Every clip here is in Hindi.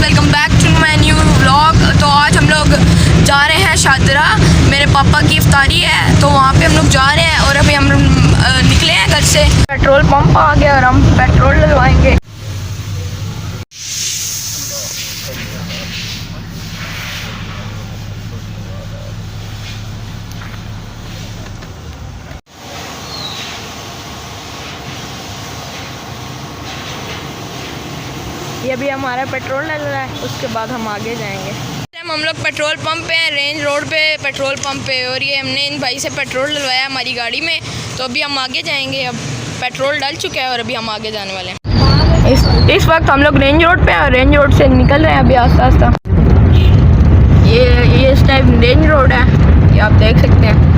Welcome back to my new vlog. तो आज हम लोग जा रहे हैं शादरा, मेरे पापा की इफ्तारी है तो वहाँ पे हम लोग जा रहे हैं। और अभी हम निकले हैं घर से, पेट्रोल पंप आ गया और हम पेट्रोल डलवाएंगे। ये भी हमारा पेट्रोल डल रहा है, उसके बाद हम आगे जाएंगे। हम लोग पेट्रोल पंप पे हैं, रेंज रोड पे पेट्रोल पंप पे। और ये हमने इन भाई से पेट्रोल डलवाया हमारी गाड़ी में, तो अभी हम आगे जाएंगे। अब पेट्रोल डल चुका है और अभी हम आगे जाने वाले हैं। इस वक्त हम लोग रेंज रोड पे हैं और रेंज रोड से निकल रहे हैं अभी आस्ता आस्ता। ये इस टाइप रेंज रोड है, ये आप देख सकते हैं।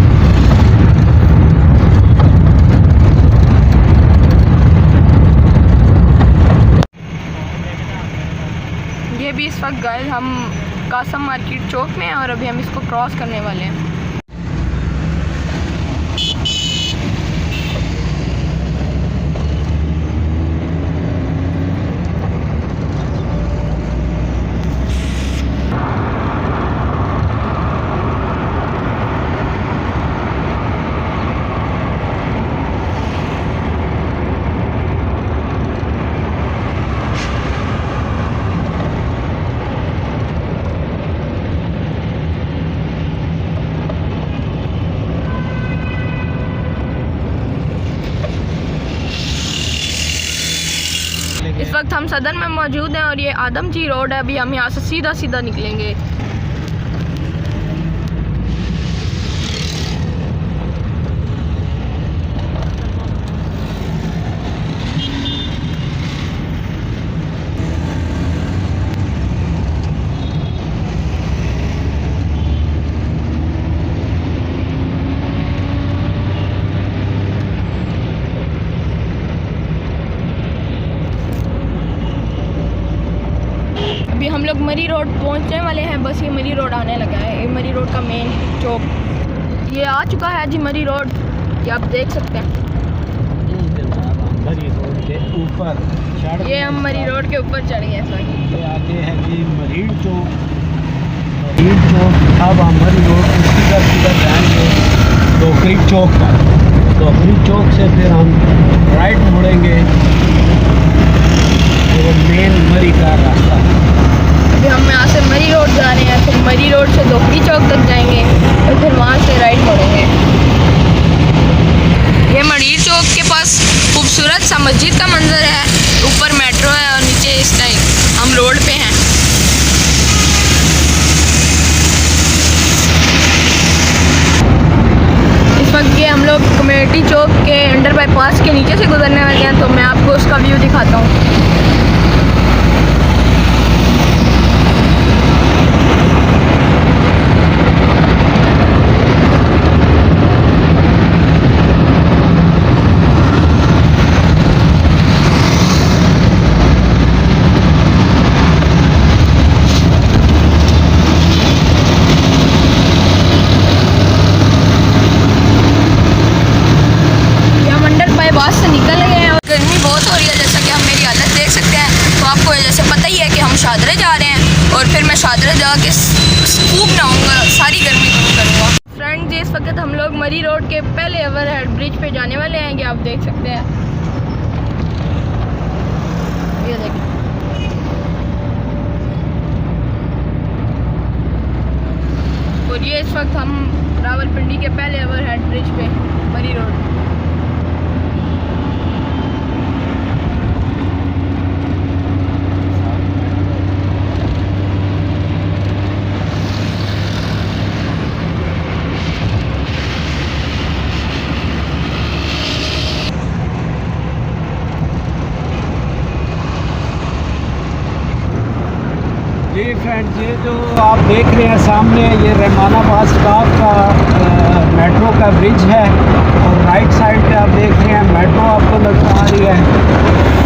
ये भी इस वक्त गए हम कासम मार्केट चौक में हैं और अभी हम इसको क्रॉस करने वाले हैं। इस वक्त हम सदर में मौजूद हैं और ये आदमजी रोड है। अभी हम यहाँ से सीधा सीधा निकलेंगे। अभी हम लोग मरी रोड पहुंचने वाले हैं, बस ये मरी रोड आने लगा है। ये मरी रोड का मेन चौक ये आ चुका है जी, मरी रोड, ये आप देख सकते हैं। मरी रोड के ऊपर ये हम मरी रोड के ऊपर चढ़ गए हैं। ये आगे है जी मरीन चौक। मरीन चौक अब हम मरी रोड के सीधा जाएंगे डोकरी चौक पर। डोकरी चौक से फिर हम राइट मुड़ेंगे, वो मेन मरी का रास्ता। अभी हम यहाँ से मरी रोड जा रहे हैं, फिर मरी रोड से डोकरी चौक तक जाएंगे और फिर वहाँ से राइट मुड़ेंगे। ये मरी चौक के पास खूबसूरत सा मस्जिद का मंजर है, ऊपर मेट्रो है और नीचे इस टाइम हम रोड पे हैं। इस वक्त ये हम लोग कमेटी चौक के अंडर बाईपास के नीचे से गुजरने वाले हैं, तो मैं आपको उसका व्यू दिखाता हूँ। बास से निकल गए हैं और गर्मी बहुत हो रही है, जैसा कि आप मेरी हालत देख सकते हैं। तो आपको जैसे पता ही है कि हम शादरा जा रहे हैं और फिर मैं शादरा जाके खूब नहाऊंगा, सारी गर्मी दूर करूँगा। फ्रेंड्स, इस वक्त हम लोग मरी रोड के पहले ओवरहेड ब्रिज पे जाने वाले हैं, ये आप देख सकते हैं। ये देखें, और ये इस वक्त हम रावलपिंडी के पहले ओवरहेड ब्रिज पे मरी रोड। जी फ्रेंड्स, ये जो आप देख रहे हैं सामने, ये रहमानाबाद स्टाफ का मेट्रो का ब्रिज है। और राइट साइड पे आप देख रहे हैं मेट्रो आपको नजर आ रही है।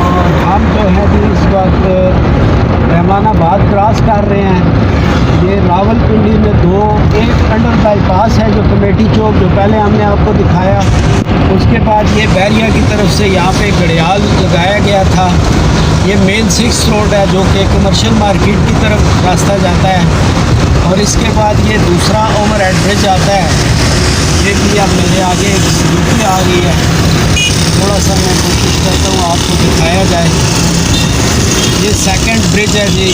और हम जो है जी इस वक्त रहमानाबाद क्रॉस कर रहे हैं। ये रावलपिंडी में एक अंडर बाईपास है जो कमेटी चौक, जो पहले हमने आपको दिखाया। उसके बाद ये बैरिया की तरफ से यहाँ पे घड़ियाल लगाया गया था। ये मेन 6 रोड है जो कि कमर्शियल मार्केट की तरफ रास्ता जाता है। और इसके बाद ये दूसरा ओवर हेड ब्रिज आता है। ये भी अब मेरे आगे एक स्कूटी आ गई है, थोड़ा सा मैं कोशिश करता हूँ आपको दिखाया जाए। ये सेकंड ब्रिज है जी।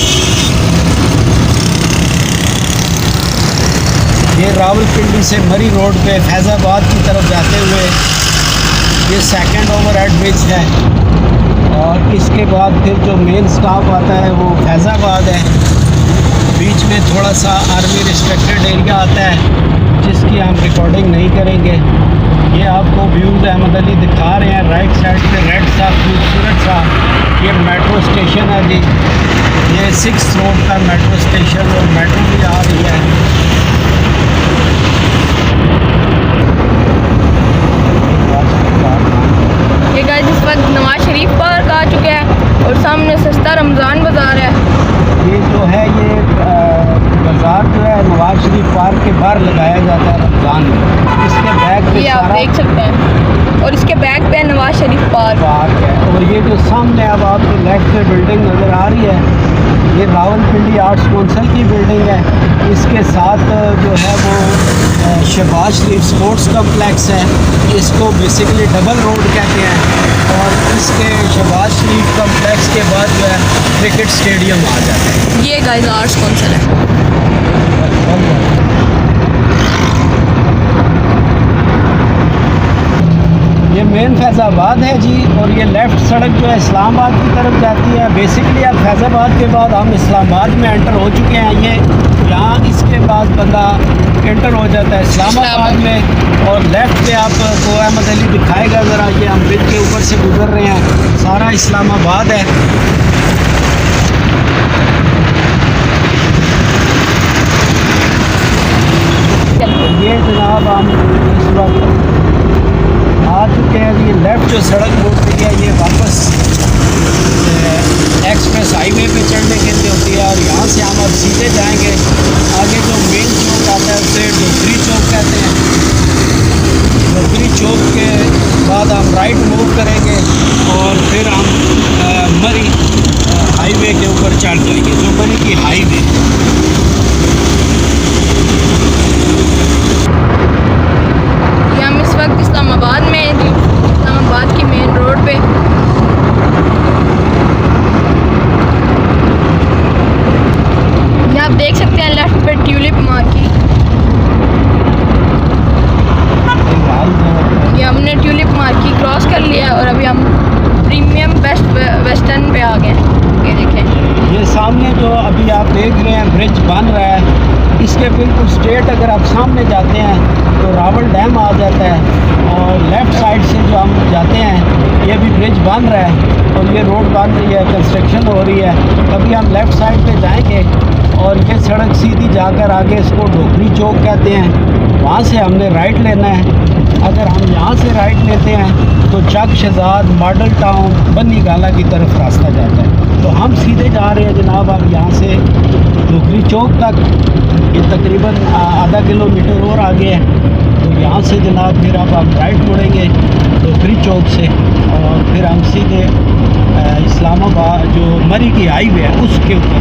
ये रावलपिंडी से मरी रोड पे फैज़ाबाद की तरफ जाते हुए ये सेकंड ओवर हेड ब्रिज है। और इसके बाद फिर जो मेन स्टॉप आता है वो फैज़ाबाद है। बीच में थोड़ा सा आर्मी रिस्ट्रिक्टेड एरिया आता है जिसकी हम रिकॉर्डिंग नहीं करेंगे। ये आपको व्यूज़ अहमद अली दिखा रहे हैं। राइट साइड पे रेड सा खूबसूरत सा ये मेट्रो स्टेशन है जी। ये 6 रोड का मेट्रो स्टेशन और मेट्रो भी आ रही है। ये गाइस इस वक्त नवाज शरीफ पार्क आ चुके हैं और सामने सस्ता रमज़ान बाज़ार है। ये जो है ये बाज़ार जो है नवाज शरीफ पार्क के बाहर लगाया जाता है रमज़ान में। इसके बैक पे ये आप देख सकते हैं और इसके बैक पे नवाज शरीफ पार्क है। और ये जो सामने अब आपको लेफ्ट पे बिल्डिंग नज़र आ रही है ये रावलपिंडी आर्ट्स काउंसिल की बिल्डिंग है। इसके साथ जो है वो शहबाज शरीफ स्पोर्ट्स कम्प्लेक्स है। इसको बेसिकली डबल रोड कहते हैं। और इसके शहबाज शरीफ कम्प्लेक्स के बाद जो है क्रिकेट स्टेडियम आ जाता है। ये गाइस आर्ट्स काउंसिल है। ये मेन फैज़ाबाद है जी। और ये लेफ़्ट सड़क जो है इस्लामाबाद की तरफ जाती है। बेसिकली अब फैज़ाबाद के बाद हम इस्लामाबाद में एंटर हो चुके हैं। ये यहाँ इसके बाद बंदा एंटर हो जाता है इस्लामाबाद में। और लेफ़्ट पे आपको अहमद अली दिखाएगा ज़रा। ये हम ब्रिज के ऊपर से गुजर रहे हैं, सारा इस्लामाबाद है। ये जनाब हम इस वक्त आ चुके हैं। ये लेफ़्ट जो सड़क मुड़ती है ये वापस एक्सप्रेस हाईवे पे चढ़ने के लिए होती है। और यहाँ से हम अब सीधे जाएंगे आगे जो मेन चौक आता है उसे डोगरी चौक कहते हैं। डोगरी चौक के बाद हम राइट मूव करेंगे और फिर हम मरी हाईवे के ऊपर चढ़ जाएंगे, जो मरी की हाईवे। हम इस वक्त इस्लामाबाद में हैं जी, इस्लामाबाद की मेन रोड पे। ये आप देख सकते हैं लेफ्ट पे ट्यूलिप मार्केट। ये हमने ट्यूलिप मार्केट क्रॉस कर लिया और अभी हम प्रीमियम वेस्टर्न पे आ गए। ये देखें, ये सामने जो अभी आप देख रहे हैं ब्रिज बन रहा है, इसके बिल्कुल स्ट्रेट अगर आप सामने जाते हैं तो रावल डैम आ जाता है। और लेफ़्ट साइड से जो हम जाते हैं ये भी ब्रिज बन रहा है और ये रोड बन रही है, कंस्ट्रक्शन हो रही है। अभी हम लेफ़्ट साइड पे जाएंगे और ये सड़क सीधी जाकर आगे इसको डोगरी चौक कहते हैं, वहाँ से हमने राइट लेना है। अगर हम यहाँ से राइट लेते हैं तो चक शहजाद, मॉडल टाउन, बन्नी गाला की तरफ रास्ता जाता है। तो हम सीधे जा रहे हैं जनाब अब यहाँ से डोगरी चौक तक। ये तकरीबन आधा किलोमीटर और आगे है। तो यहाँ से जनाब फिर अब हम राइट मुड़ेंगे डोगरी चौक से और फिर हम सीधे इस्लामाबाद जो मरी की हाईवे है उसके ऊपर।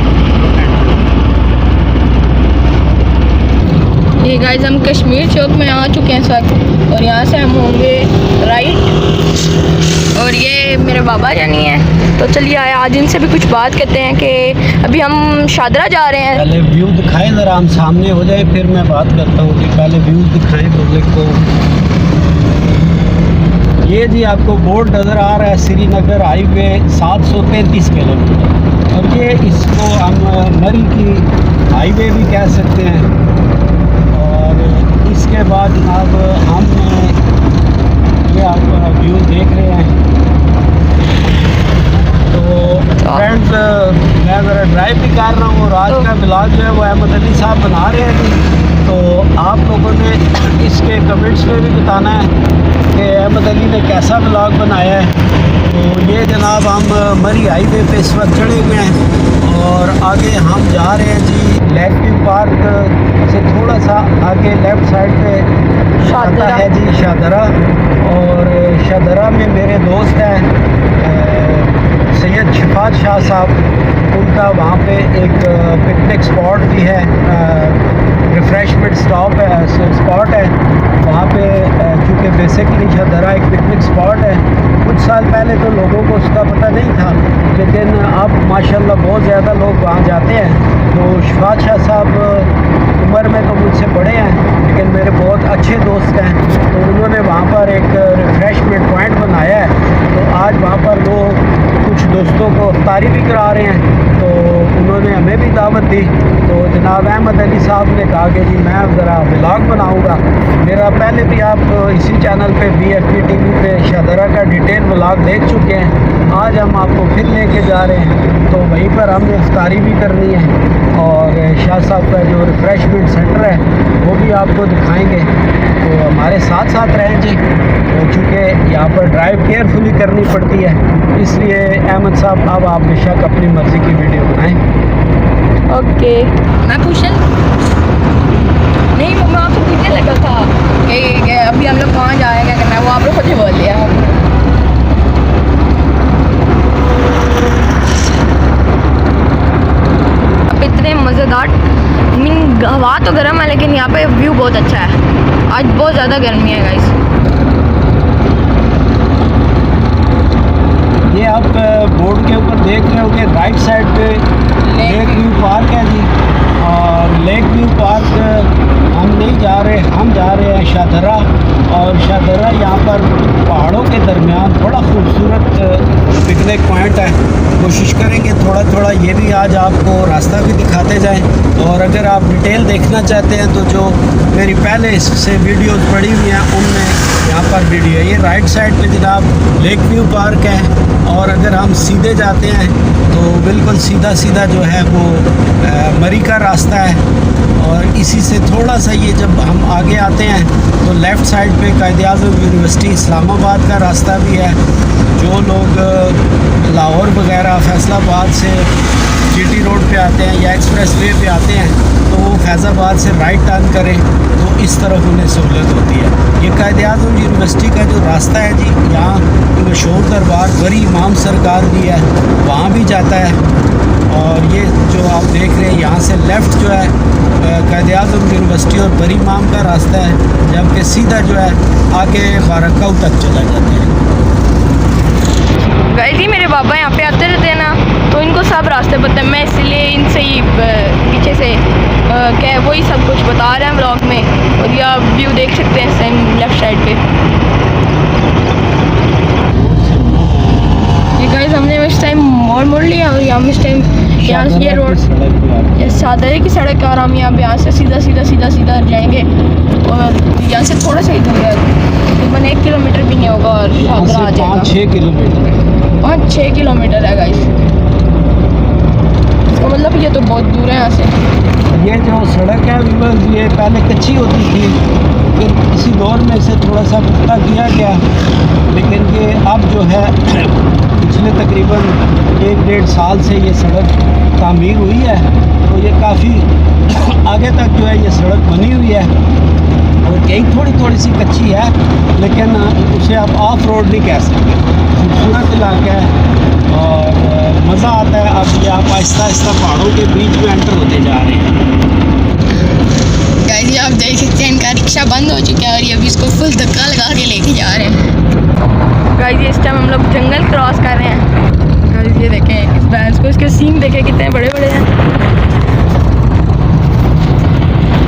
ये गाइस हम कश्मीर चौक में आ चुके हैं इस वक्त और यहाँ से हम होंगे राइट। और ये मेरे बाबा जानी है, तो चलिए आज इनसे भी कुछ बात करते हैं कि अभी हम शादरा जा रहे हैं। पहले व्यू दिखाएं ज़रा, हम सामने हो जाए फिर मैं बात करता हूँ कि पहले व्यू दिखाएं पब्लिक को। ये जी आपको बोर्ड नज़र आ रहा है श्रीनगर हाईवे 733 किलोमीटर। और ये इसको हम मरी की हाईवे भी कह सकते हैं। और इसके बाद जनाब हम ये आप व्यू देख रहे हैं। तो फ्रेंड्स मैं ज़रा ड्राइव भी कर रहा हूँ और आज का ब्लॉग जो है वो अहमद अली साहब बना रहे हैं जी। तो आप लोगों ने इसके कमेंट्स में भी बताना है कि अहमद अली ने कैसा ब्लॉग बनाया है। तो ये जनाब हम मरी हाईवे पे इस वक्त चढ़े हुए हैं और आगे हम जा रहे हैं जी लेक व्यू पार्क से थोड़ा सा आगे लेफ़्ट साइड पे आता है जी शादरा। और शादरा में मेरे दोस्त हैं सैयद शफात शाह साहब, उनका वहाँ पे एक पिकनिक स्पॉट भी है, रिफ़्रेशमेंट स्पॉट है वहाँ पे। चूँकि बेसिकली शदरा एक पिकनिक स्पॉट है, कुछ साल पहले तो लोगों को उसका पता नहीं था, लेकिन अब माशाल्लाह बहुत ज़्यादा लोग वहाँ जाते हैं। तो शफात शाह साहब उम्र में तो मुझसे बड़े हैं, लेकिन मेरे बहुत अच्छे दोस्त हैं, तो उन्होंने वहाँ पर एक रिफ़्रेशमेंट पॉइंट बनाया है। तो आज वहाँ पर लोग कुछ दोस्तों को इफ्तारी भी करा रहे हैं, तो उन्होंने हमें भी दावत दी। तो जनाब अहमद अली साहब ने कहा कि जी मैं ज़रा व्लॉग बनाऊँगा। मेरा पहले भी आप इसी चैनल पे BFP TV पे शदरा का डिटेल व्लॉग देख चुके हैं। आज हम आपको फिर लेके जा रहे हैं, तो वहीं पर हमने इफ्तारी भी करनी है और शाह साहब का जो रिफ़्रेशमेंट सेंटर है वो भी आपको दिखाएंगे। तो हमारे साथ साथ रहें जी। तो चूँकि यहाँ पर ड्राइव केयरफुली करनी पड़ती है, इसलिए अहमद साहब अब आप बेशक अपनी मर्ज़ी की वीडियो बनाएँ। ओके, मैं पूछने नहीं, मैं आपको पूछने लगा था कि अभी हम लोग कहाँ जाएंगे, क्या करना है, वो आप लोग खुद ही बोल दिया। अब इतने मज़ेदार, हवा तो गर्म है लेकिन यहाँ पे व्यू बहुत अच्छा है। आज बहुत ज़्यादा गर्मी है गाइस। ये आप बोर्ड के ऊपर देख रहे हो कि राइट साइड पे लेक व्यू पार्क है जी, और लेक व्यू पार्क हम नहीं जा रहे, हम जा रहे हैं शाहदरा। और शाहदरा यहाँ पर पहाड़ों के दरमियान बड़ा खूबसूरत पिकनिक पॉइंट है। कोशिश करेंगे थोड़ा थोड़ा ये भी आज आपको रास्ता भी दिखाते जाएं। और अगर आप डिटेल देखना चाहते हैं तो जो मेरी पहले से वीडियोस पड़ी हुई हैं उनमें यहाँ पर वीडियो है। ये राइट साइड पे जनाब लेक व्यू पार्क है, और अगर हम सीधे जाते हैं तो बिल्कुल सीधा सीधा जो है वो मरी का रास्ता है। और इसी से थोड़ा सा ये जब हम आगे आते हैं तो लेफ़्ट साइड पे कायद-ए-आज़म यूनिवर्सिटी इस्लामाबाद का रास्ता भी है। जो लोग लाहौर वगैरह फैसलाबाद से GT रोड पे आते हैं या एक्सप्रेस वे पे आते हैं तो वो फैज़ाबाद से राइट टर्न करें तो इस तरफ उन्हें सहूलत होती है। ये कायद-ए-आज़म यूनिवर्सिटी का जो रास्ता है जी, यहाँ मशहूर दरबार बरी इमाम सरकार भी है, वहाँ भी जाता है। और ये जो आप देख रहे हैं यहाँ से लेफ़्ट जो है कायद-ए-आज़म यूनिवर्सिटी और बरी इमाम का रास्ता है, जबकि सीधा जो है आगे बारकाऊ तक चला जाता है। गाइस जी मेरे पापा यहाँ पे आते रहते हैं ना, तो इनको सब रास्ते पता है। मैं इसलिए इनसे ही पीछे से क्या वही सब कुछ बता रहे हैं ब्लॉग में। और ये आप व्यू देख सकते हैं सेम लेफ़्ट साइड पे। ये गाइस हमने इस टाइम मोड़ लिया और हम इस टाइम यहाँ से ये रोड शाहदरे की सड़क है और हम यहाँ से सीधा जाएंगे। और यहाँ से थोड़ा सा ही दूर है, तकरीबन 1 किलोमीटर भी नहीं होगा और शाहदरा आ जाएगा। 5-6 किलोमीटर है गाइस। इसका मतलब ये तो बहुत दूर है यहाँ से। ये जो सड़क है ये पहले कच्ची होती थी, फिर किसी दौर में इसे थोड़ा सा पुख्ता किया गया, लेकिन ये अब जो है पिछले तकरीबन 1-1.5 साल से ये सड़क तामीर हुई है। तो ये काफ़ी आगे तक जो है ये सड़क बनी हुई है, और कहीं थोड़ी सी कच्ची है, लेकिन उसे आप ऑफ रोड नहीं कह सकते। खूबसूरत इलाका है और मज़ा आता है। अब ये आप आहिस्ता आहिस्ता पहाड़ों के बीच में एंटर होते जा रहे हैं। गाइस आप देख सकते हैं इनका रिक्शा बंद हो चुका है और ये अभी इसको फुल धक्का लगा के लेके जा रहे हैं। गाइस इस टाइम हम लोग जंगल क्रॉस कर रहे हैं। गाइस ये देखें इस भैंस को, इसके सींग देखें कितने बड़े बड़े हैं।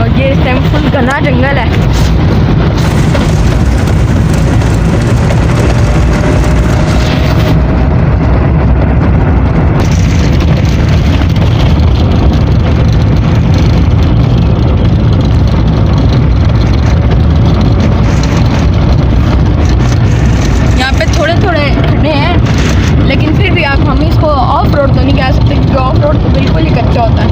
और ये इस टाइम फुल घना जंगल है। लेकिन फिर भी हम इसको ऑफ रोड तो नहीं कह सकते, क्योंकि ऑफ रोड तो बिल्कुल ही कच्चा होता है।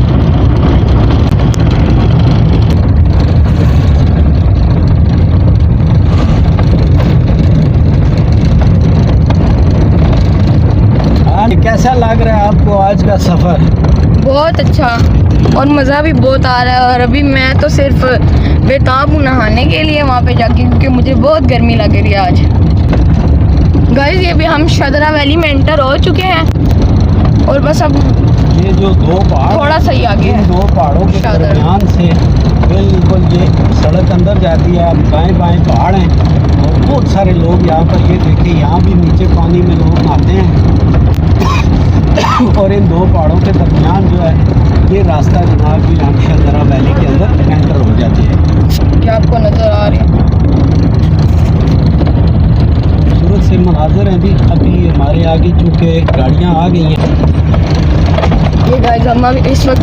कैसा लग रहा है आपको आज का सफ़र? बहुत अच्छा और मज़ा भी बहुत आ रहा है। और अभी मैं तो सिर्फ बेताब हूँ नहाने के लिए वहाँ पे जाके, क्योंकि मुझे बहुत गर्मी लग रही है आज। गाइस ये भी हम शाहदरा वैली में एंटर हो चुके हैं और बस अब ये जो दो पहाड़ थोड़ा सा ही आगे इन है। दो पहाड़ों के शादर। दरमियान से बिल्कुल ये सड़क अंदर जाती है। अब दाएं बाएं पहाड़ हैं और बहुत सारे लोग यहाँ पर, ये देखिए यहाँ भी नीचे पानी में लोग नहाते हैं। और इन दो पहाड़ों के दरमियान जो है ये रास्ता जनाब जी हम शहजारा वैली के अंदर एंटर हो जाते हैं। क्या आपको नज़र आ रही है? खूबसूरत से मनाजर हैं जी। अभी हमारे आगे चूँकि गाड़ियाँ आ गई हैं। ये गाइस हम अभी इस वक्त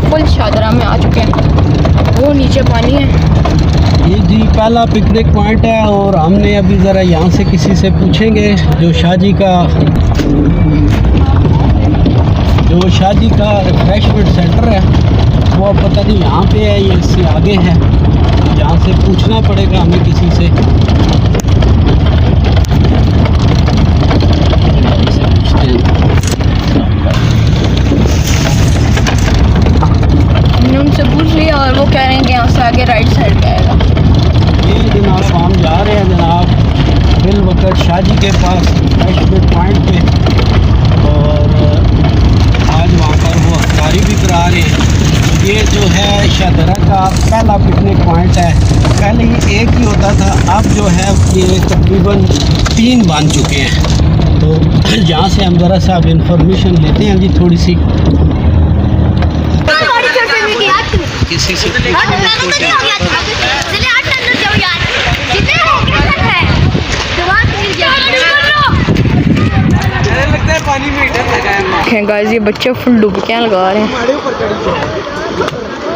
फुल शादरा में आ चुके हैं। वो नीचे पानी है। ये जी पहला पिकनिक पॉइंट है और हमने अभी ज़रा यहाँ से किसी से पूछेंगे जो शाह जी का रिफ्रेशमेंट सेंटर है, वो अब पता नहीं यहाँ पे है या इससे आगे है। यहाँ से पूछना पड़ेगा हमें किसी से। हमने उनसे पूछ लिया और वो कह रहे हैं कि यहाँ से आगे राइट साइड जाएगा। ये जनाब हम जा रहे हैं जनाब बिल वक्त शाह जी के पास रिफ्रेशमेंट पॉइंट पे, और आज वहाँ पर वो अफ्तारी भी करा रहे हैं। ये जो है शाहदरा का पहला पिकनिक पॉइंट है। पहले ये एक ही होता था, अब जो है ये तकरीबन 3 बन चुके हैं। तो यहाँ से हम ज़रा सा इंफॉर्मेशन लेते हैं जी थोड़ी सी किसी से। गाइस ये बच्चे फुल डुबकियाँ लगा रहे हैं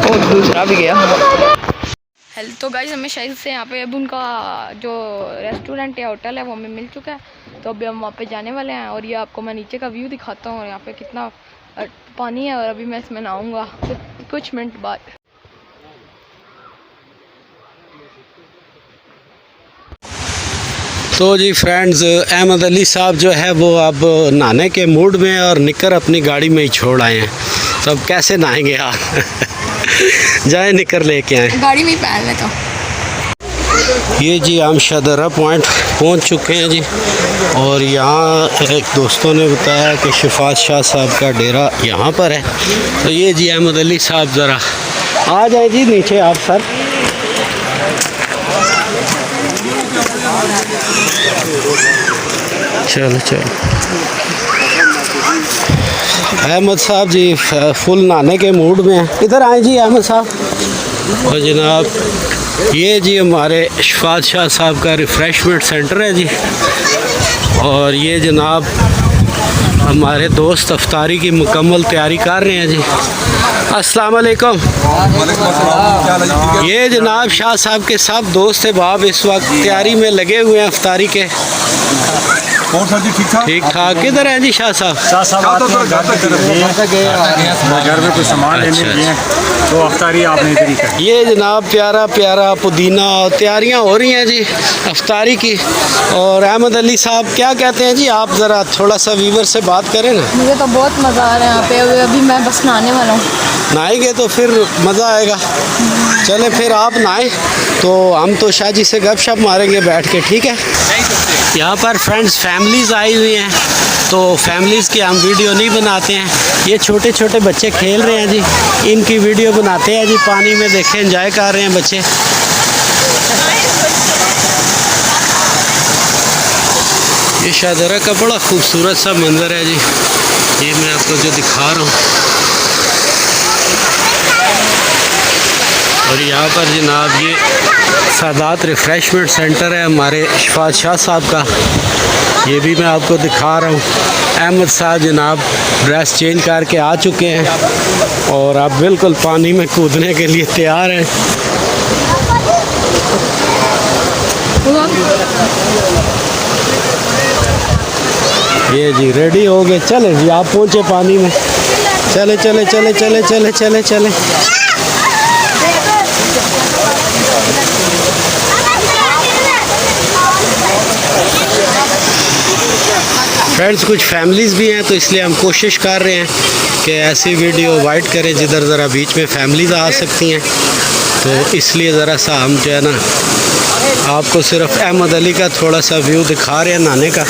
और दूसरा भी गया। तो गाइस हमें शायद से यहाँ पे अब उनका जो रेस्टोरेंट या होटल है वो हमें मिल चुका है। तो अभी हम वहाँ पे जाने वाले हैं और ये आपको मैं नीचे का व्यू दिखाता हूँ। और यहाँ पे कितना पानी है और अभी मैं इसमें नहाऊंगा कुछ मिनट बाद। तो जी फ्रेंड्स, अहमद अली साहब जो है वो अब नहाने के मूड में और निकर अपनी गाड़ी में ही छोड़ आए हैं। तो अब कैसे नहाएंगे आप? जाए निकर लेके आए, गाड़ी में ही पहन लेता हूँ। ये जी हम शाहदरा पॉइंट पहुंच चुके हैं जी। और यहाँ एक दोस्तों ने बताया कि शफात शाह साहब का डेरा यहाँ पर है। तो ये जी अहमद अली साहब, ज़रा आ जाए जी नीचे आप सर। चलो चलो अहमद साहब जी फुल नहाने के मूड में हैं। इधर आए जी अहमद साहब। और जनाब ये जी हमारे शफात शाह साहब का रिफ़्रेशमेंट सेंटर है जी। और ये जनाब हमारे दोस्त अफ्तारी की मुकम्मल तैयारी कर रहे हैं जी। अस्सलाम वालेकुम। ये जनाब शाह साहब के सब दोस्त बाब इस वक्त तैयारी में लगे हुए हैं अफ्तारी के। और सर जी ठीक ठाक किधर हैं जी शाह साहब? घर में कुछ सामान लेने गए हैं तो अफ्तारी आपने इधर ही कर। ये जनाब प्यारा प्यारा पुदीना तैयारियां हो रही हैं जी अफ्तारी की। और अहमद अली साहब क्या कहते हैं जी? आप ज़रा थोड़ा सा व्यूवर से बात करें ना। मुझे तो बहुत मज़ा आ रहा है यहाँ पे। अभी मैं बस नहाने वाला हूँ। नहाएंगे तो फिर मज़ा आएगा। चले फिर आप नहाएं तो हम तो शाह जी से गपशप मारेंगे बैठ के, ठीक है? यहाँ पर फ्रेंड्स फैमिलीज़ आई हुई हैं, तो फैमिलीज़ की हम वीडियो नहीं बनाते हैं। ये छोटे छोटे बच्चे खेल रहे हैं जी, इनकी वीडियो बनाते हैं जी। पानी में देखें एंजॉय कर रहे हैं बच्चे। ये शाहदरा का बड़ा खूबसूरत सा मंज़र है जी। ये मैं आपको जो दिखा रहा हूँ। और यहाँ पर जनाब ये सादात रिफ़्रेशमेंट सेंटर है हमारे शफात शाह साहब का। ये भी मैं आपको दिखा रहा हूँ। अहमद साहब जनाब ड्रेस चेंज करके आ चुके हैं और आप बिल्कुल पानी में कूदने के लिए तैयार हैं। ये जी रेडी हो गए। चले जी आप पहुँचे पानी में। चले चले चले चले चले चले चले। फ्रेंड्स कुछ फैमिलीज़ भी हैं तो इसलिए हम कोशिश कर रहे हैं कि ऐसी वीडियो वाइड करें जिधर ज़रा बीच में फैमिलीज़ आ सकती हैं। तो इसलिए ज़रा सा हम जो है ना आपको सिर्फ अहमद अली का थोड़ा सा व्यू दिखा रहे हैं नहाने का।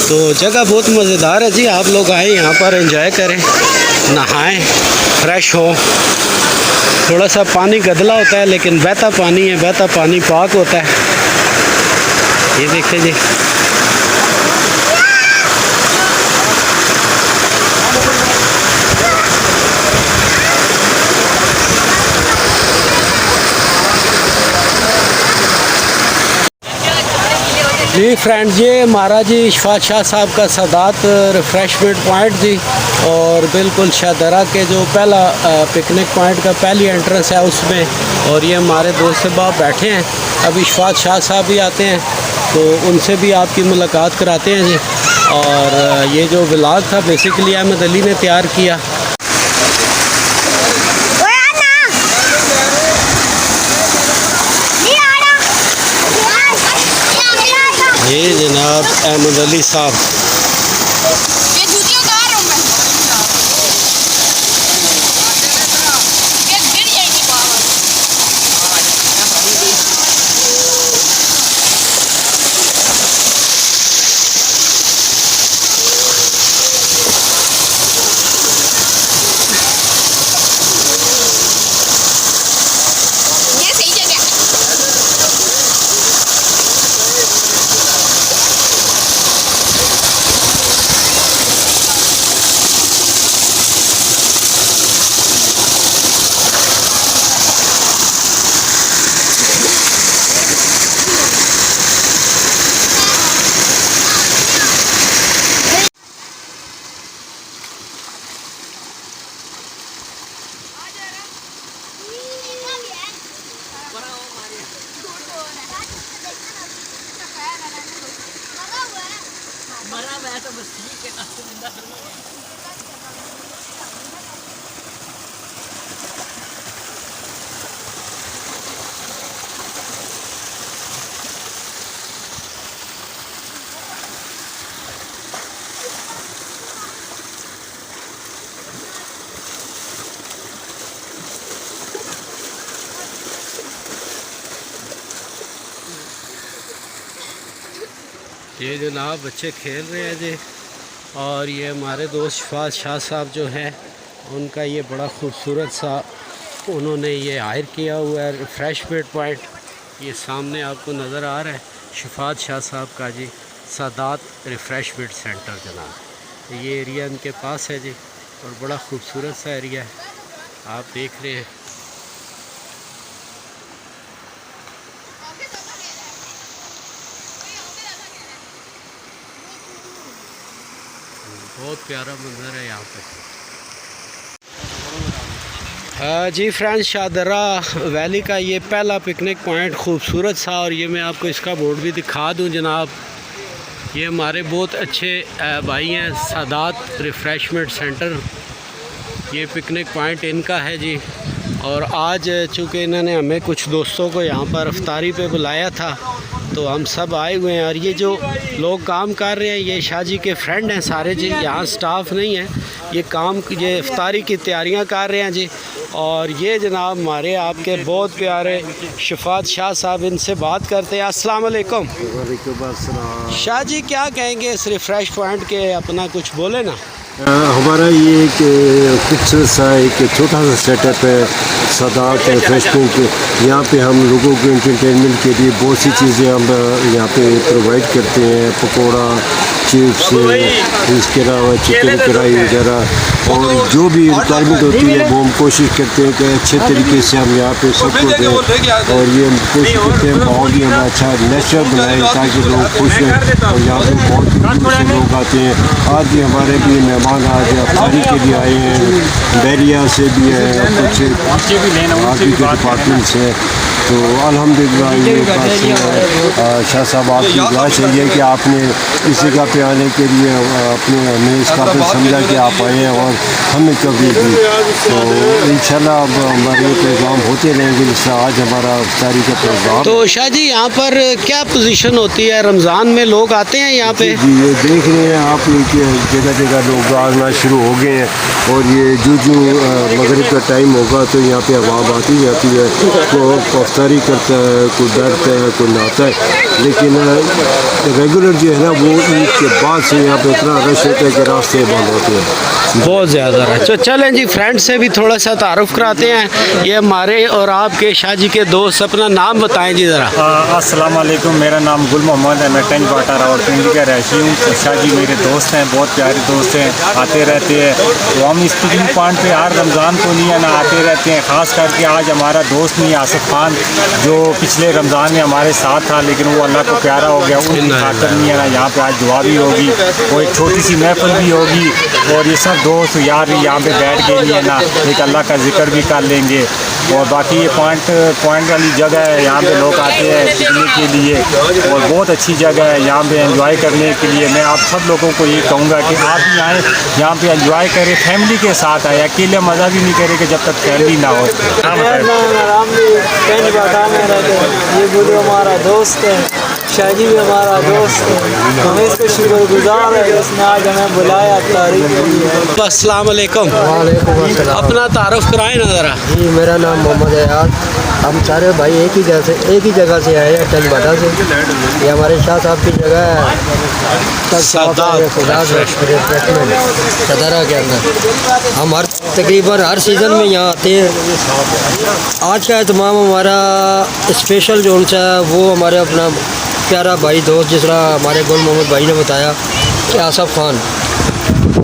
तो जगह बहुत मज़ेदार है जी। आप लोग आए यहाँ पर एंजॉय करें, नहाएं, फ्रेश हो। थोड़ा सा पानी गदला होता है लेकिन बहता पानी है, बहता पानी पाक होता है। ये देखिए जी, जी फ्रेंड्स, ये हमारा जी इशफाक शाह साहब का सादात रिफ़्रेशमेंट पॉइंट जी, और बिल्कुल शाहदरा के जो पहला पिकनिक पॉइंट का पहली एंट्रेंस है उसमें। और ये हमारे दोस्त साहब बैठे हैं, अब इशफाक शाह साहब भी आते हैं तो उनसे भी आपकी मुलाकात कराते हैं जी। और ये जो व्लॉग था बेसिकली अहमद अली ने तैयार किया। ये जनाब अहमद अली साहब, ये जूतियां उतार रहा हूं मैं, ये गिर जाएंगी बाहर। ये सही जगह है। ये जनाब बच्चे खेल रहे हैं जी। और ये हमारे दोस्त इशफाक शाह साहब जो हैं, उनका ये बड़ा खूबसूरत सा उन्होंने ये हायर किया हुआ है रिफ़्रेशमेंट पॉइंट। ये सामने आपको नज़र आ रहा है इशफाक शाह साहब का जी सादात रिफ़्रेशमेंट सेंटर जनाब। ये एरिया इनके पास है जी, और बड़ा खूबसूरत सा एरिया है, आप देख रहे हैं। बहुत प्यारा मंजर है यहाँ पे। जी फ्रेंड्स, शाहदरा वैली का ये पहला पिकनिक पॉइंट खूबसूरत सा, और ये मैं आपको इसका बोर्ड भी दिखा दूँ जनाब। ये हमारे बहुत अच्छे भाई हैं, सादात रिफ़्रेशमेंट सेंटर, ये पिकनिक पॉइंट इनका है जी। और आज चूँकि इन्होंने हमें कुछ दोस्तों को यहाँ पर इफ्तारी पे बुलाया था तो हम सब आए हुए हैं। और ये जो लोग काम कर रहे हैं ये शाह जी के फ्रेंड हैं सारे जी, यहाँ स्टाफ नहीं है, ये काम ये इफ्तारी की तैयारियाँ कर रहे हैं जी। और ये जनाब हमारे आपके बहुत प्यारे इशफाक शाह साहब, इनसे बात करते हैं। अस्सलाम वालेकुम। शाह जी क्या कहेंगे इस रिफ़्रेश पॉइंट के, अपना कुछ बोले ना। हमारा ये एक खूबसूरत सा एक छोटा सा सेटअप है सादात रिफ्रेशमेंट। यहाँ पे हम लोगों को एंटरटेनमेंट के लिए बहुत सी चीज़ें हम यहाँ पे प्रोवाइड करते हैं, पकौड़ा, चिप्स, इसके अलावा चिकन कढ़ाई वगैरह, और जो भी रिक्वायरमेंट होती है वो हम कोशिश करते हैं कि अच्छे तरीके से हम यहाँ पे सबको दें। और ये हम कोशिश करते हैं माहौल भी हम अच्छा नेचुरल बनाएं ताकि लोग खुश हैं। और यहाँ पे बहुत दूर से लोग आते हैं। आज भी हमारे भी मेहमान आज अफ्तारी के लिए आए हैं, बैरिया से भी हैं, कुछ आगे के डिपार्टमेंट से। तो अल्हम्दुलिल्लाह ये बस शाह साहब आपकी दुआ चाहिए कि आपने इस जगह पे आने के लिए अपने हमें इस काबिल समझा कि आप आए हैं और हमें कभी भी। तो इंशाल्लाह अब हमारे ये प्रोग्राम होते रहेंगे, जिससे आज हमारा इफ्तारी का प्रोग्राम। तो शाह जी यहाँ पर क्या पोजीशन होती है, रमज़ान में लोग आते हैं यहाँ पे? जी ये देख रहे हैं आप कि जगह जगह लोग आना शुरू हो गए हैं। और ये जो मगरिब का टाइम होगा तो यहाँ पे आवाम आती जाती है, तो अफ्तारी करता है, कोई डरता है, कोई नहाता है। लेकिन रेगुलर जो है ना वो ईद के बाद से यहाँ पे इतना रश होता है कि रास्ते बंद होते हैं। बहुत ज़्यादा है। तो चलें जी, फ्रेंड से भी थोड़ा सा तारुफ कराते हैं। ये हमारे और आपके शाह जी के दोस्त, अपना नाम बताएं जी ज़रा। अस्सलाम वालेकुम, मेरा नाम गुल मोहम्मद है, मैं टेंज बाटा रावलपिंडी का रहशी हूँ। शाह जी मेरे दोस्त हैं, बहुत प्यारे दोस्त हैं, आते रहते हैं। तो हम इस पिकनिक पॉइंट पे हर रमज़ान को नहीं है ना आते रहते हैं। ख़ास करके आज हमारा दोस्त नहीं आसिफ खान, जो पिछले रमज़ान में हमारे साथ था लेकिन वो अल्लाह को प्यारा हो गया, उनकी खातर नहीं है ना यहाँ पे आज दुआ भी होगी और एक छोटी सी महफिल भी होगी और ये सब दोस्त यार यहाँ पे बैठ के लिए ना एक अल्लाह का जिक्र भी कर लेंगे। और बाकी ये पॉइंट वाली जगह है, यहाँ पे लोग आते हैं पिकनिक के लिए और बहुत अच्छी जगह है यहाँ पे एंजॉय करने के लिए। मैं आप सब लोगों को ये कहूँगा कि आप भी आएँ, यहाँ पे एंजॉय करें, फैमिली के साथ आए, अकेले मज़ा भी नहीं करेंगे जब तक फैमिली ना हो। ये बोलो हमारा दोस्त है, शाहजी भी हमारा दोस्त है, हमें इसका शुक्रगुजार है उसने आज हमें बुलाया तारीख के लिए। अस्सलाम वालेकुम। वालेकुम अस्सलाम। अपना तारुफ कराएं ना ज़रा। जी मेरा नाम मोहम्मद है। हम सारे भाई एक ही जगह से आए हैं, टेंज बाटा से। ये हमारे शाह साहब की जगह है, सदारा के अंदर। हम तकरीबन हर सीज़न में यहाँ आते हैं। आज का एहतमाम हमारा स्पेशल जो उनसा है वो हमारे अपना प्यारा भाई दोस्त, जिस तरह हमारे गुल मोहम्मद भाई ने बताया कि आसिफ खान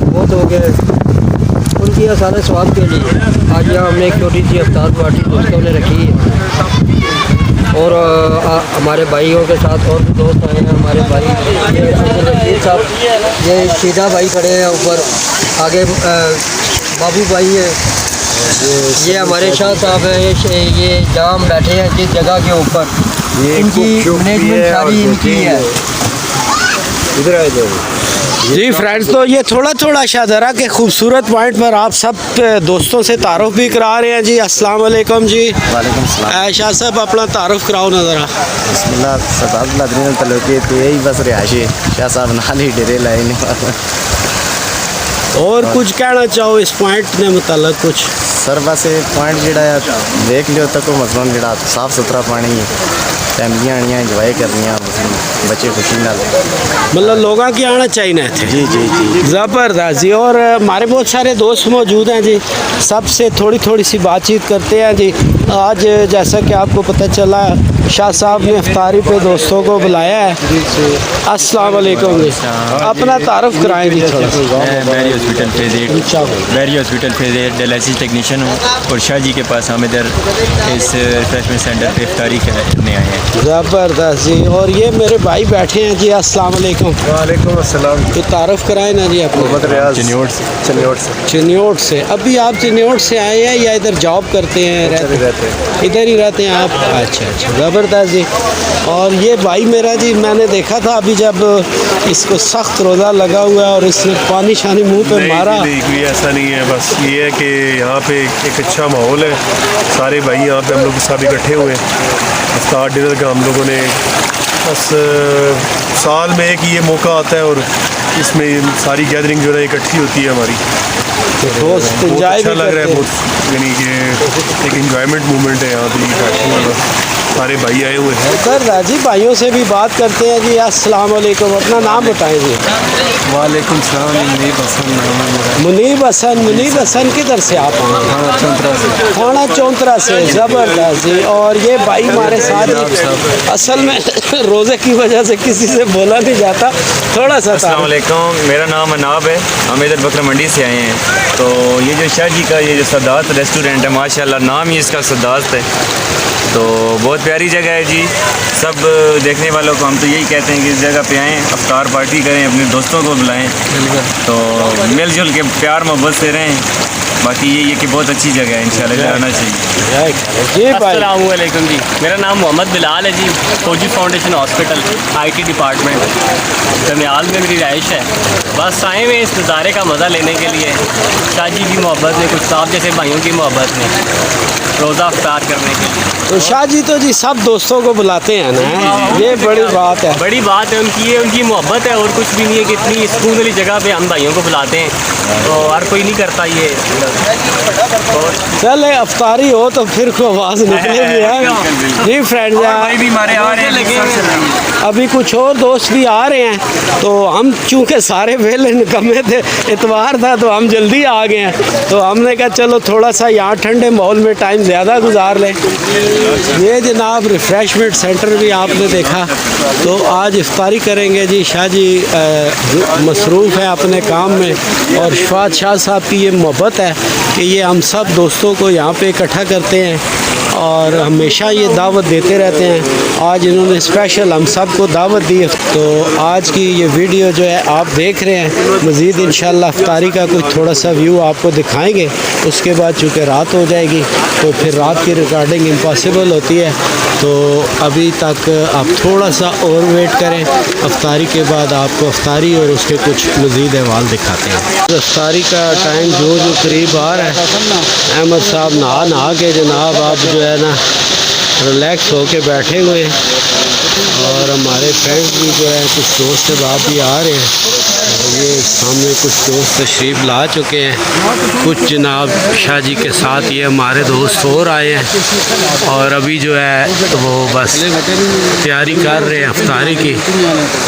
बहुत हो गए, उनकी आसाना स्वाब के लिए आज यहाँ हमने एक छोटी सी अफ्तार पार्टी दोस्तों ने रखी है। और हमारे भाइयों के साथ और भी दोस्त आए हैं हमारे भाई, ये साहब, ये शीदा भाई खड़े हैं ऊपर, आगे बाबू भाई है, ये हमारे शाह साहब हैं, ये जाम बैठे हैं जिस जगह के ऊपर, इनकी मैनेजमेंट सारी इनकी है। इधर आ जाओ जी फ्रेंड्स, तो ये थोड़ा थोड़ा शाहदरा के खूबसूरत पॉइंट पर आप सब दोस्तों से तारुफ भी करा रहे हैं जी। अस्सलाम वालेकुम जी। वालेकुम सलाम। शाह साहब अपना तारुफ कराओ ना ज़रा। बिस्मिल्लाह सदात तलुकी तो यही बस रिहायशी शाह साहब नाल ही डेरे लाए और कुछ कहना चाहो इस पॉइंट ने मुताल्लिक कुछ? सर बस ये पॉइंट जोड़ा देख लियो तक मसलन जोड़ा साफ सुथरा पानी है, फैमिलियाँ आनियाँ इंजॉय करनियाँ, बच्चे खुशी नाल, मतलब लोगों की आना चाहिए ना थे। जी जी जी ज़बरदस्त जी। और हमारे बहुत सारे दोस्त मौजूद हैं जी, सबसे थोड़ी थोड़ी सी बातचीत करते हैं जी। आज जैसा कि आपको पता चला शाह साहब ने इफ्तारी पे दोस्तों को बुलाया है। अस्सलाम वालेकुम जी, अपना तारुफ कराएं जी थोड़ा सा। मैं बैरी हॉस्पिटल फेज़ 8 डायलिसिस टेक्नीशियन हूँ और शाह जी के पास हम इधर इस रिफ्रेशमेंट सेंटर पे इफ्तारी करने आए हैं। ज़बरदस्त जी। और ये मेरे भाई बैठे हैं जी। अस्सलाम वालेकुम। वालेकुम अस्सलाम। तो तारुफ कराए ना जी आपको। चिन्योट से। अभी आप चिन्योट से आए हैं या इधर जॉब करते हैं? इधर ही रहते हैं आप? अच्छा अच्छा, ज़बरदस्त जी। और ये भाई मेरा जी, मैंने देखा था अभी जब इसको सख्त रोज़ा लगा हुआ है और इसने पानी शानी मुँह पे मारा। नहीं, कोई ऐसा नहीं है, बस ये है कि यहाँ पे एक अच्छा माहौल है, सारे भाई यहाँ पे हम लोग सब इकट्ठे हुए हैं। इफ्तार डिनर का हम लोगों ने बस साल में एक ये मौका आता है और इसमें सारी गैदरिंग जो है इकट्ठी होती है हमारी, तो दोस्त बहुत अच्छा लग रहा है। बहुत यानी कि एक इंजॉयमेंट मोमेंट है यहाँ पे बैठने वाला, सारे भाई आए हुए हैं। सर राजी भाइयों से भी बात करते हैं जी। अस्सलाम वालेकुम, अपना नाम बताएं जी। वालेकुम सलाम। मुनीब हसन। मुनीब हसन किधर से आप आए? थाना चौंतरा से। ज़बरदस्त जी। और ये भाई हमारे साथ ही, असल में रोज़े की वजह से किसी से बोला नहीं जाता, थोड़ा सा। अस्सलाम वालेकुम, मेरा नाम अनाब है, हम इधर बकरा मंडी से आए हैं। तो ये जो शाह जी का ये जो सदात रेस्टोरेंट है, माशाल्लाह नाम ही इसका सदात है, तो बहुत प्यारी जगह है जी। सब देखने वालों को हम तो यही कहते हैं कि इस जगह पे आएँ, अफ्तार पार्टी करें, अपने दोस्तों को बुलाएं, तो मिलजुल के प्यार मोहब्बत से रहें। बाकी ये कि बहुत अच्छी जगह है, इंशाल्लाह जाना चाहिए जी भाई। अस्सलाम वालेकुम जी, मेरा नाम मोहम्मद बिलाल है जी। फौजी फाउंडेशन हॉस्पिटल IT डिपार्टमेंट दरमियाल में मेरी रहाइश है। बस आए हुए इस नज़ारे का मज़ा लेने के लिए, शाह जी की मोहब्बत में, कुछ साहब जैसे भाइयों की मोहब्बत में रोज़ा अफ्तार करने के लिए। तो शाह जी तो जी सब दोस्तों को बुलाते हैं ना, ये बड़ी बात है। बड़ी बात है उनकी, ये उनकी मोहब्बत है और कुछ भी नहीं है कि इतनी सुकून वाली जगह पे हम भाइयों को बुलाते हैं, तो हर कोई नहीं करता ये। चले अफ्तारी हो तो फिर को आवाज़ निकलेगी है जी फ्रेंड्स। अभी कुछ और दोस्त भी आ रहे हैं, तो हम चूँकि सारे वेले निकम्मे थे, इतवार था तो हम जल्दी आ गए हैं, तो हमने कहा चलो थोड़ा सा यहाँ ठंडे माहौल में टाइम ज़्यादा गुजार लें। ये जनाब रिफ़्रेशमेंट सेंटर भी आपने देखा। तो आज इफ्तारी करेंगे जी। शाह जी मसरूफ़ है अपने काम में, और शफात शाह साहब की ये मोहब्बत है कि ये हम सब दोस्तों को यहाँ पे इकट्ठा करते हैं और हमेशा ये दावत देते रहते हैं। आज इन्होंने स्पेशल हम सब को दावत दी, तो आज की ये वीडियो जो है आप देख रहे हैं। मज़ीद इंशाल्लाह इफ्तारी का कुछ थोड़ा सा व्यू आपको दिखाएंगे। उसके बाद चूँकि रात हो जाएगी तो फिर रात की रिकॉर्डिंग इम्पॉसिबल होती है, तो अभी तक आप थोड़ा सा और वेट करें। इफ्तारी के बाद आपको इफ्तारी और उसके कुछ मज़ीद अहवाल दिखाते हैं। इफ्तारी का टाइम जो करीब आ रहा है, अहमद साहब नहा के जनाब आप जो है ना रिलैक्स होके बैठे हुए हैं, और हमारे फ्रेंड्स भी जो है कुछ दोस्त बाप भी आ रहे हैं। ये सामने कुछ दोस्त तशरीफ़ ला चुके हैं, कुछ जनाब शाह जी के साथ ये हमारे दोस्त और आए हैं, और अभी जो है वो बस तैयारी कर रहे हैं इफ्तारी की।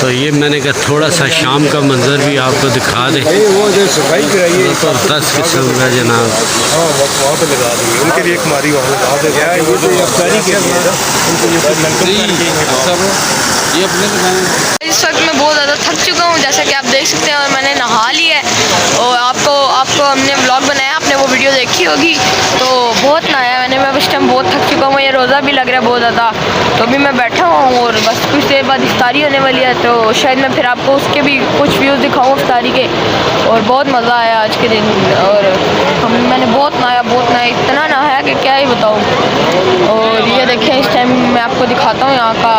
तो ये मैंने कहा थोड़ा सा शाम का मंजर भी आपको दिखा दें। ज़बरदस्त किस्म का जनाब उनके लिए एक हमारी इस वक्त मैं बहुत ज़्यादा थक चुका हूँ, जैसा कि आप देख सकते हैं, और मैंने नहा लिया है। और आपको हमने व्लॉग बनाया, आपने वो वीडियो देखी होगी, तो बहुत नहाया मैंने। मैं इस टाइम बहुत थक चुका हूँ, ये रोज़ा भी लग रहा है बहुत ज़्यादा। तो अभी मैं बैठा हूँ और बस कुछ देर बाद इफ्तारी होने वाली है, तो शायद मैं फिर आपको उसके भी कुछ व्यूज़ दिखाऊँ इफ्तारी के। और बहुत मज़ा आया आज के दिन, और मैंने बहुत नहाया, इतना नहाया कि क्या ही बताऊँ। और ये देखें इस टाइम मैं आपको दिखाता हूँ यहाँ का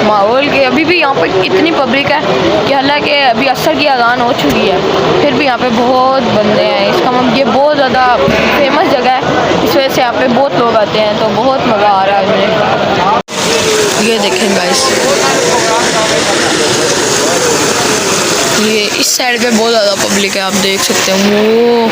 माहौल, कि अभी भी यहाँ पर इतनी पब्लिक है कि हालांकि अभी असर की अज़ान हो चुकी है, फिर भी यहाँ पे बहुत बंदे हैं। इसका मतलब ये बहुत ज़्यादा फेमस जगह है, इस वजह से यहाँ पे बहुत लोग आते हैं, तो बहुत मज़ा आ रहा है मुझे। ये देखें गाइस, ये इस साइड पे बहुत ज़्यादा पब्लिक है, आप देख सकते हैं। वो